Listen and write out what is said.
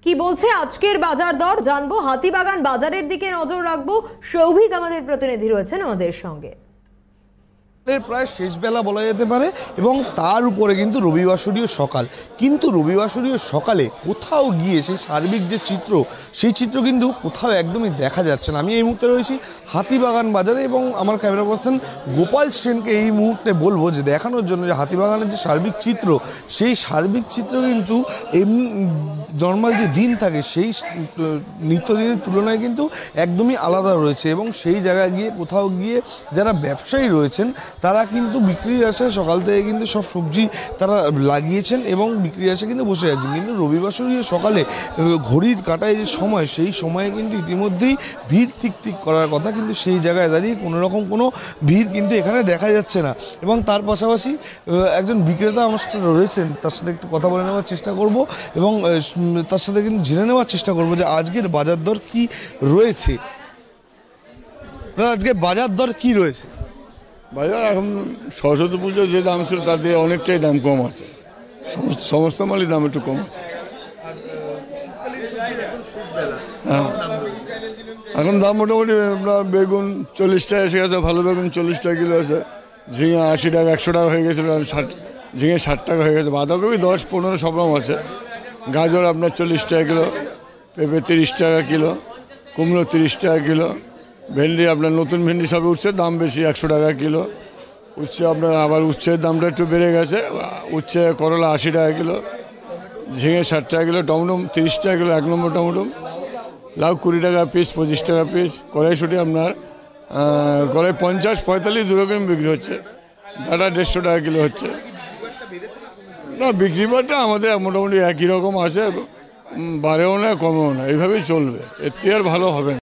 কি বলছে আজকের বাজার দর জানবো। হাতিবাগান বাজারের দিকে নজর রাখবো। সৌভিক আমাদের প্রতিনিধি রয়েছেন আমাদের সঙ্গে। প্রায় শেষ বেলা বলা যেতে পারে এবং তার উপরে কিন্তু রবিবাসরীয় সকাল, কিন্তু রবিবাসরীয় সকালে কোথাও গিয়ে সেই সার্বিক যে চিত্র, সেই চিত্র কিন্তু কোথাও একদমই দেখা যাচ্ছে না। আমি এই মুহূর্তে রয়েছি হাতিবাগান বাজারে এবং আমার ক্যামেরা পার্সন গোপাল সেনকে এই মুহূর্তে বলবো যে দেখানোর জন্য যে হাতিবাগানের যে সার্বিক চিত্র, সেই সার্বিক চিত্র কিন্তু এমনি নর্মাল যে দিন থাকে সেই নিত্যদিনের তুলনায় কিন্তু একদমই আলাদা রয়েছে এবং সেই জায়গায় গিয়ে কোথাও গিয়ে যারা ব্যবসায়ী রয়েছেন তারা কিন্তু বিক্রির আশায় সকাল থেকে কিন্তু সব সবজি তারা লাগিয়েছেন এবং বিক্রির আশায় কিন্তু বসে আছেন। কিন্তু রবিবাসরীয় সকালে ঘড়ির কাঁটায় যে সময়, সেই সময়ে কিন্তু ইতিমধ্যেই ভিড় ঠিক করার কথা, কিন্তু সেই জায়গায় দাঁড়িয়ে কোনো রকম কোনো ভিড় কিন্তু এখানে দেখা যাচ্ছে না। এবং তার পাশাপাশি একজন বিক্রেতা আমার সাথে রয়েছেন, তার সাথে একটু কথা বলে নেওয়ার চেষ্টা করব এবং তার সাথে কিন্তু জেনে নেওয়ার চেষ্টা করব যে আজকের বাজার দর কী রয়েছে। দাদা, আজকে বাজার দর কী রয়েছে? বাজার এখন সরস্বতী পুজো যে দাম ছিল তাতে অনেকটাই দাম কম আছে, সমস্ত মালই দাম একটু কম আছে। হ্যাঁ, এখন দাম মোটামুটি আপনার বেগুন 40 টাকা এসে গেছে, ভালো বেগুন 40 টাকা কিলো আছে, ঝিঙে 80 টাকা 100 টাকা হয়ে গেছিলো, ঝিঙে 60 টাকা হয়ে গেছে, বাঁধাকপি 10-15 সব রকম আছে, গাজর আপনার 40 টাকা কিলো, পেঁপে 30 টাকা কিলো, কুমড়ো 30 টাকা কিলো, ভেন্ডি আপনার নতুন ভেন্ডি সবে উঠছে, দাম বেশি 100 টাকা কিলো, উচ্ছে আপনার আবার উচ্ছের দামটা একটু বেড়ে গেছে, উচ্ছে করলা 80 টাকা কিলো, ঝিঙে 60 টাকা কিলো, টমেটো 30 টাকা কিলো 1 নম্বর টমেটো, লাউ 20 টাকা পিস 25 টাকা পিস, কড়াইশুঁটি আপনার কড়াই 50-45 দুরকম বিক্রি হচ্ছে, ডাটা 150 টাকা কিলো হচ্ছে। না, বিক্রি বাটটা আমাদের মোটামুটি একই রকম আছে, বাড়েও না কমেও না, এইভাবেই চলবে, এর থেকে আর ভালো হবে না।